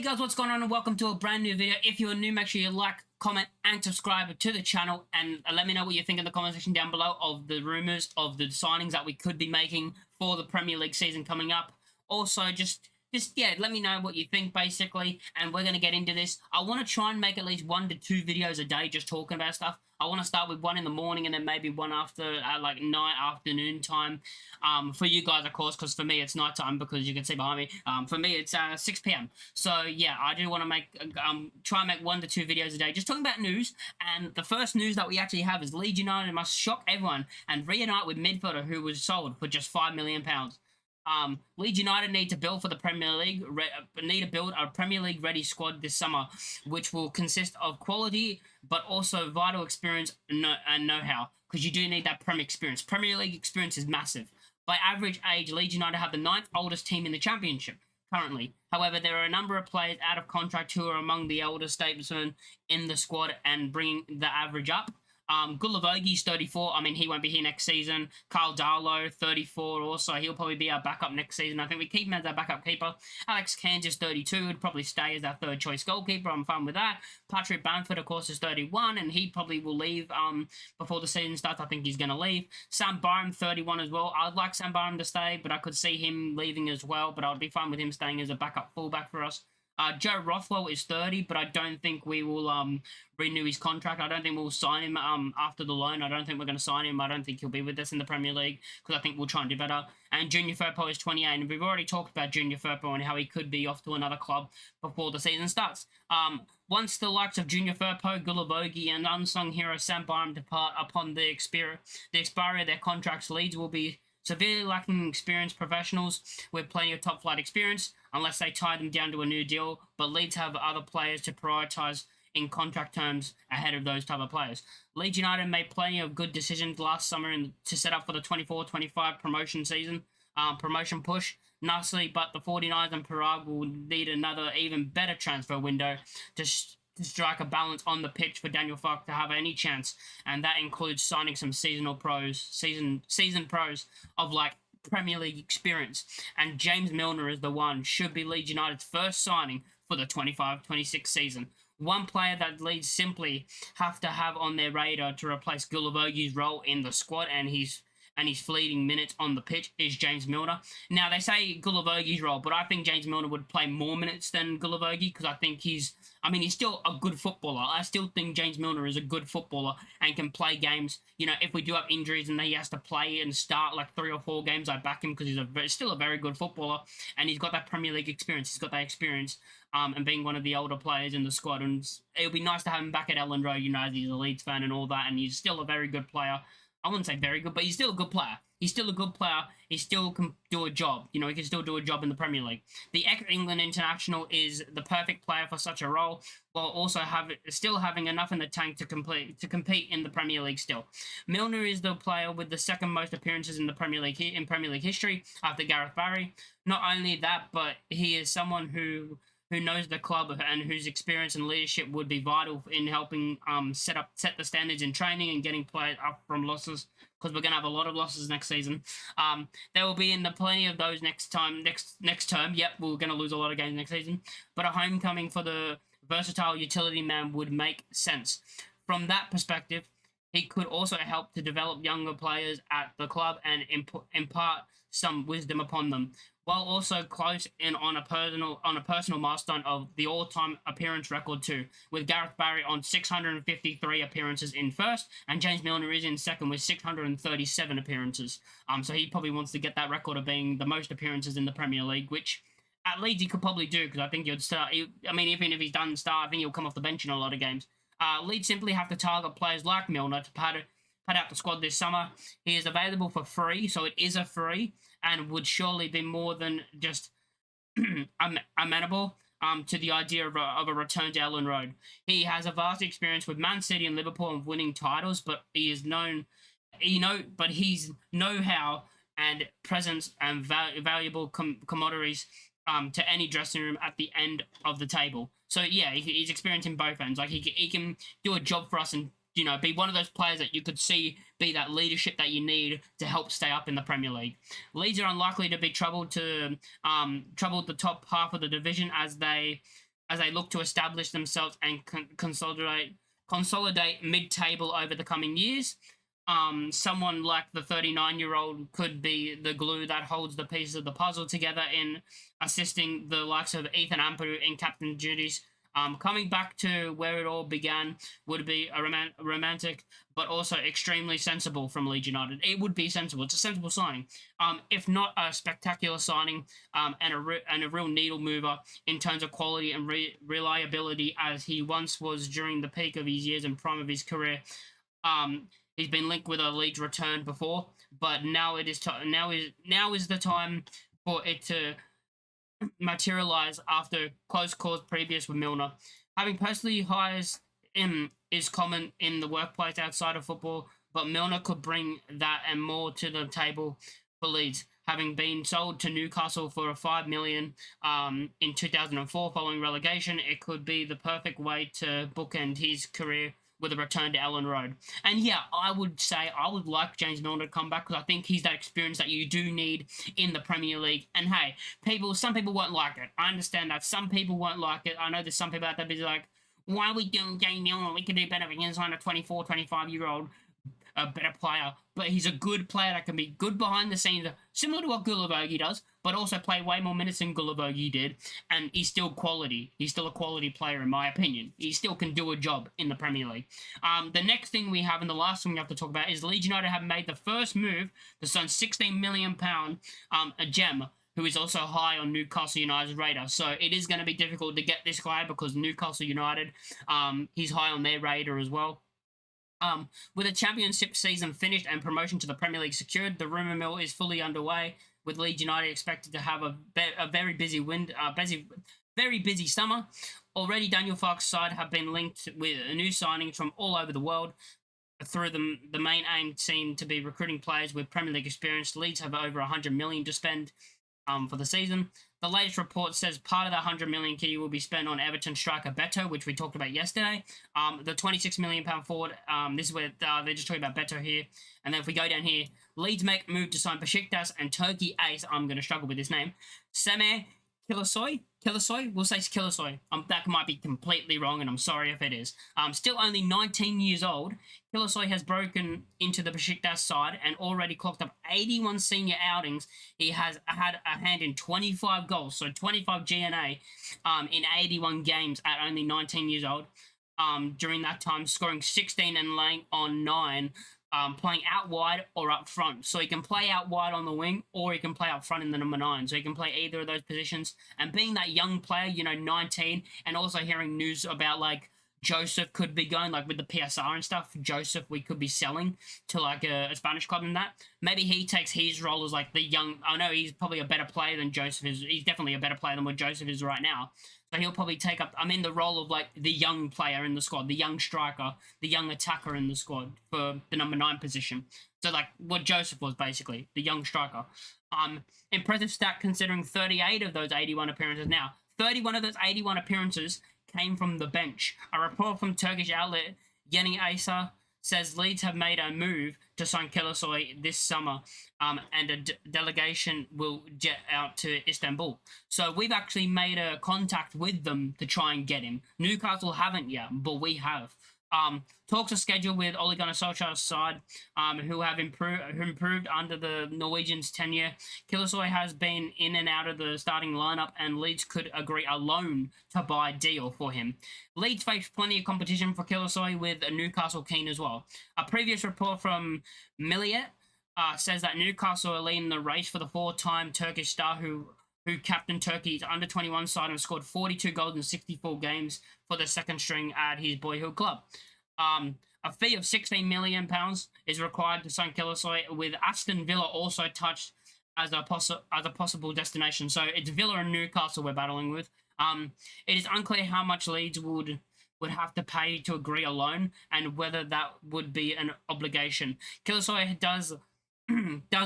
Hey guys, what's going on and welcome to a brand new video. If you're new, make sure you like, comment and subscribe to the channel, and let me know what you think in the comment section down below of the rumours of the signings that we could be making for the Premier League season coming up. Also, just let me know what you think basically, and we're going to get into this. I want to try and make at least 1 to 2 videos a day just talking about stuff. I want to start with one in the morning and then maybe one after like night, afternoon time. For you guys, of course, because for me it's night time because you can see behind me. For me it's 6 p.m. So yeah, I do want to make try and make 1 to 2 videos a day just talking about news. And the first news that we actually have is Leeds United must shock everyone and reunite with midfielder who was sold for just £5 million. Leeds United need to build for the Premier League. Need to build a Premier League ready squad this summer, which will consist of quality but also vital experience and know-how, because you do need that Premier experience. Premier League experience is massive. By average age, Leeds United have the 9th oldest team in the Championship currently. However, there are a number of players out of contract who are among the elder statesmen in the squad and bringing the average up. Gulavogi's 34. I mean, he won't be here next season. Carl Darlow, 34 also. He'll probably be our backup next season. I think we keep him as our backup keeper. Alex Kansas, 32. Would probably stay as our third choice goalkeeper. I'm fine with that. Patrick Bamford, of course, is 31, and he probably will leave before the season starts. I think he's going to leave. Sam Byram, 31 as well. I'd like Sam Byram to stay, but I could see him leaving as well, but I'd be fine with him staying as a backup fullback for us. Joe Rothwell is 30, but I don't think we will renew his contract. I don't think we'll sign him after the loan. I don't think we're going to sign him. I don't think he'll be with us in the Premier League because I think we'll try and do better. And Junior Firpo is 28, and we've already talked about Junior Firpo and how he could be off to another club before the season starts. Once the likes of Junior Firpo, Gulavogi, and unsung hero Sam Byram depart upon the expiry of their contracts, Leeds will be severely lacking experienced professionals with plenty of top-flight experience, unless they tie them down to a new deal, but Leeds have other players to prioritise in contract terms ahead of those type of players. Leeds United made plenty of good decisions last summer to set up for the 24-25 promotion season, promotion push nicely, but the 49ers and Prague will need another even better transfer window to strike a balance on the pitch for Daniel Farke to have any chance, and that includes signing some season pros of like Premier League experience. And James Milner is the one, should be Leeds United's first signing for the 25-26 season. One player that Leeds simply have to have on their radar to replace Gulavogi's role in the squad and his fleeting minutes on the pitch is James Milner. Now, they say Gulavogi's role, but I think James Milner would play more minutes than Gulavogi because I think he's still a good footballer. I still think James Milner is a good footballer and can play games. You know, if we do have injuries and he has to play and start like 3 or 4 games, I back him because he's still a very good footballer and he's got that Premier League experience. He's got that experience and being one of the older players in the squad. And it would be nice to have him back at Ellen Road. You know, as he's a Leeds fan and all that, and he's still a very good player. I wouldn't say very good, but he's still a good player. He's still a good player. He still can do a job. You know, he can still do a job in the Premier League. The ex-England international is the perfect player for such a role, while also still having enough in the tank to compete in the Premier League still. Milner is the player with the second most appearances in the Premier League history after Gareth Barry. Not only that, but he is someone who knows the club and whose experience and leadership would be vital in helping set the standards in training and getting players up from losses, because we're going to have a lot of losses next season. There will be in the plenty of those next term. Yep, we're going to lose a lot of games next season, but a homecoming for the versatile utility man would make sense. From that perspective, he could also help to develop younger players at the club and impart some wisdom upon them, while also close in on a personal milestone of the all-time appearance record too, with Gareth Barry on 653 appearances in first, and James Milner is in second with 637 appearances. So he probably wants to get that record of being the most appearances in the Premier League, which at Leeds he could probably do, because I think he'd start. Even if he's done start, I think he'll come off the bench in a lot of games. Leeds simply have to target players like Milner to pad out the squad this summer. He is available for free, so it is a free, and would surely be more than just amenable to the idea of a return to Ellen Road. He has a vast experience with Man City and Liverpool and winning titles, but his know-how and presence and valuable commodities to any dressing room at the end of the table. So yeah, he's experienced in both ends. Like he can do a job for us and, you know, be one of those players that you could see be that leadership that you need to help stay up in the Premier League. Leeds are unlikely to be troubled the top half of the division, as they as they look to establish themselves and consolidate mid-table over the coming years. Someone like the 39-year-old could be the glue that holds the pieces of the puzzle together in assisting the likes of Ethan Ampadu in captain duties. Coming back to where it all began would be a romantic, but also extremely sensible from Leeds United. It would be sensible. It's a sensible signing. If not a spectacular signing, and a real needle mover in terms of quality and reliability, as he once was during the peak of his years and prime of his career. He's been linked with a Leeds return before, but now is the time for it to materialize after close calls previous with Milner. Having personally hires him is common in the workplace outside of football, but Milner could bring that and more to the table for Leeds. Having been sold to Newcastle for a $5 million in 2004 following relegation, it could be the perfect way to bookend his career with a return to Ellen Road. And yeah, I would say I would like James Milner to come back, because I think he's that experience that you do need in the Premier League. And hey, some people won't like it. I understand that. Some people won't like it. I know there's some people out there be like, why are we doing James Milner? We could do better if we can sign a 24, 25-year-old a better player. But he's a good player that can be good behind the scenes, similar to what Gulavogi does, but also play way more minutes than Gulavogi did. And he's still quality. He's still a quality player, in my opinion. He still can do a job in the Premier League. The next thing we have, and the last thing we have to talk about, is Leeds United have made the first move to sign £16 million a gem, who is also high on Newcastle United's radar. So it is going to be difficult to get this guy, because Newcastle United, he's high on their radar as well. With the championship season finished and promotion to the Premier League secured, the rumour mill is fully underway, with Leeds United expected to have a very busy summer. Already, Daniel Farke's side have been linked with new signings from all over the world. Through the main aim seemed to be recruiting players with Premier League experience. Leeds have over $100 million to spend for the season. The latest report says part of the £100 million key will be spent on Everton striker Beto, which we talked about yesterday. The £26 million forward, this is where they're just talking about Beto here. And then if we go down here, Leeds make move to sign Besiktas and Turkey ace, I'm going to struggle with this name, Semih Kilicsoy? We'll say Kilicsoy. That might be completely wrong, and I'm sorry if it is. Still only 19 years old, Kilicsoy has broken into the Besiktas side and already clocked up 81 senior outings. He has had a hand in 25 goals, so 25 GNA in 81 games at only 19 years old. During that time, scoring 16 and laying on 9, playing out wide or up front. So he can play out wide on the wing, or he can play up front in the number 9. So he can play either of those positions. And being that young player, 19, and also hearing news about like Joseph could be going, like with the PSR and stuff, Joseph we could be selling to like a Spanish club and that. Maybe he takes his role as like the young, I know he's probably a better player than Joseph is. He's definitely a better player than what Joseph is right now. So he'll probably take up, the role of like the young player in the squad, the young striker, the young attacker in the squad for the number 9 position. So like what Joseph was basically, the young striker. Impressive stat considering 38 of those 81 appearances now. 31 of those 81 appearances came from the bench. A report from Turkish outlet Yeni Asa says Leeds have made a move to sign Kilicsoy this summer, and a delegation will jet out to Istanbul. So we've actually made a contact with them to try and get him. Newcastle haven't yet, but we have. Talks are scheduled with Ole Gunnar Solskjaer's side, who have improved under the Norwegian's tenure. Kilicsoy has been in and out of the starting lineup, and Leeds could agree a loan to buy deal for him. Leeds face plenty of competition for Kilicsoy, with Newcastle keen as well. A previous report from Milliet says that Newcastle are leading the race for the 4-time Turkish star who captained Turkey's under-21 side and scored 42 goals in 64 games for the second string at his boyhood club. A fee of £16 million is required to sign Kilicsoy, with Aston Villa also touched as a possible destination. So it's Villa and Newcastle we're battling with. It is unclear how much Leeds would have to pay to agree a loan, and whether that would be an obligation. Kilicsoy does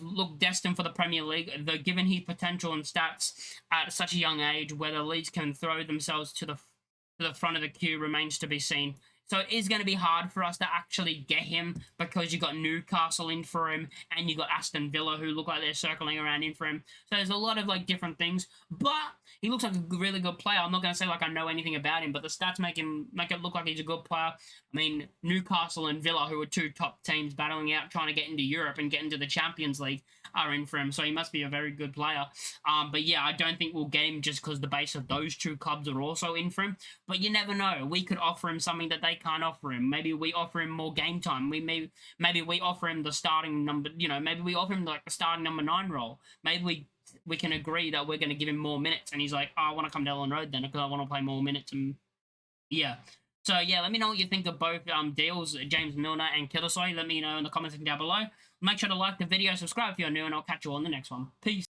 look destined for the Premier League, though given his potential and stats at such a young age, whether Leeds can throw themselves to the front of the queue remains to be seen. So it is going to be hard for us to actually get him because you got Newcastle in for him and you got Aston Villa who look like they're circling around in for him. So there's a lot of like different things, but he looks like a really good player. I'm not going to say like I know anything about him, but the stats make it look like he's a good player. I mean, Newcastle and Villa, who are two top teams battling out trying to get into Europe and get into the Champions League, are in for him. So he must be a very good player. But yeah, I don't think we'll get him just because the base of those two clubs are also in for him. But you never know. We could offer him something that they can't offer him. Maybe we offer him more game time. Maybe we offer him the starting number. Maybe we offer him like the starting number 9 role. Maybe we can agree that we're going to give him more minutes, and he's like, oh, I want to come to Ellen Road then because I want to play more minutes. And yeah. So yeah, let me know what you think of both deals, James Milner and Kilicsoy. Let me know in the comments down below. Make sure to like the video, subscribe if you're new, and I'll catch you on the next one. Peace.